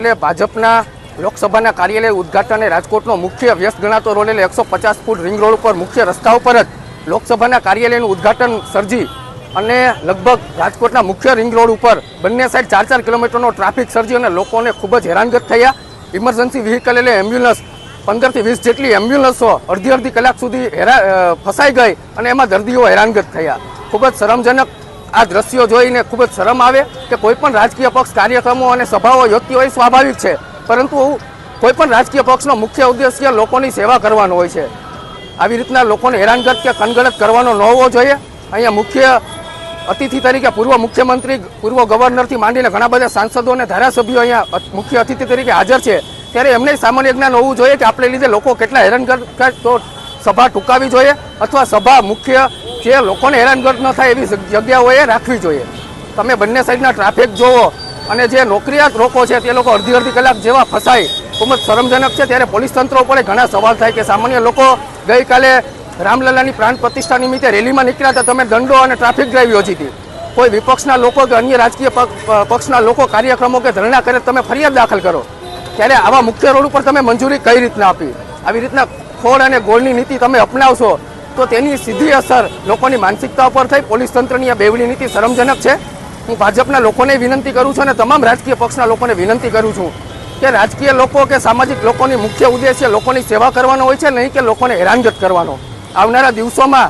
એટલે ભાજપના લોકસભાના કાર્યાલય ઉદ્ઘાટન રાજકોટનો મુખ્ય વ્યસ્ત ગણાતો રોડ એટલે 150 ફૂટ રિંગ રોડ ઉપર મુખ્ય રસ્તા ઉપર જ લોકસભાના કાર્યાલયનું ઉદ્ઘાટન સર્જી અને લગભગ રાજકોટના મુખ્ય રિંગ રોડ ઉપર બંને સાઈડ 4-4 કિલોમીટરનો ટ્રાફિક સર્જી અને લોકોને ખૂબ જ હેરાનગત થયા। ઇમરજન્સી વ્હીકલ એટલે એમ્બ્યુલન્સ 15 થી 20 જેટલી એમ્બ્યુલન્સો અડધી કલાક સુધી ફસાઈ ગઈ અને એમાં દર્દીઓ હેરાનગત થયા। ખૂબ જ શરમજનક આ દ્રશ્યો જોઈને ખૂબ જ શરમ આવે કે કોઈપણ રાજકીય પક્ષ કાર્યક્રમો અને સભાઓ યોજતી હોય સ્વાભાવિક છે, પરંતુ કોઈપણ રાજકીય પક્ષનો મુખ્ય ઉદ્દેશ્ય લોકોની સેવા કરવાનો હોય છે। આવી રીતના લોકોને હેરાનગત કે કનગડત કરવાનો ન હોવો જોઈએ। અહીંયા મુખ્ય અતિથિ તરીકે પૂર્વ મુખ્યમંત્રી, પૂર્વ ગવર્નરથી માંડીને ઘણા બધા સાંસદો અને ધારાસભ્યો અહીંયા મુખ્ય અતિથિ તરીકે હાજર છે, ત્યારે એમને સામાન્ય જ્ઞાન હોવું જોઈએ કે આપણે લીધે લોકો કેટલા હેરાનગત, તો સભા ટૂંકાવી જોઈએ અથવા સભા મુખ્ય જે લોકોને હેરાનગત ન થાય એવી જગ્યાઓએ રાખવી જોઈએ। તમે બંને સાઈડના ટ્રાફિક જોવો અને જે નોકરિયાત લોકો છે તે લોકો અડધી કલાક જેવા ફસાય, ખૂબ જ શરમજનક છે। ત્યારે પોલીસ તંત્ર ઉપર ઘણા સવાલ થાય કે સામાન્ય લોકો ગઈકાલે રામલલાની પ્રાણ પ્રતિષ્ઠા નિમિત્તે રેલીમાં નીકળ્યા હતા, તમે દંડો અને ટ્રાફિક ડ્રાઈવ યોજી હતી। કોઈ વિપક્ષના લોકો કે અન્ય રાજકીય પક્ષના લોકો કાર્યક્રમો કે ધરણા કરે તમે ફરિયાદ દાખલ કરો, ત્યારે આવા મુખ્ય રોડ ઉપર તમે મંજૂરી કઈ રીતના આપી? આવી રીતના ખોળ અને ગોળની નીતિ તમે અપનાવશો તો તેની સીધી અસર લોકોની માનસિકતા ઉપર થઈ। પોલીસ તંત્રની આ બેવડી નીતિ શરમજનક છે। હું ભાજપના લોકોને વિનંતી કરું છું અને તમામ રાજકીય પક્ષના લોકોને વિનંતી કરું છું કે રાજકીય લોકો કે સામાજિક લોકોની મુખ્ય ઉદ્દેશ્ય લોકોની સેવા કરવાનો હોય છે, નહીં કે લોકોને હેરાનગત કરવાનો। આવનારા દિવસોમાં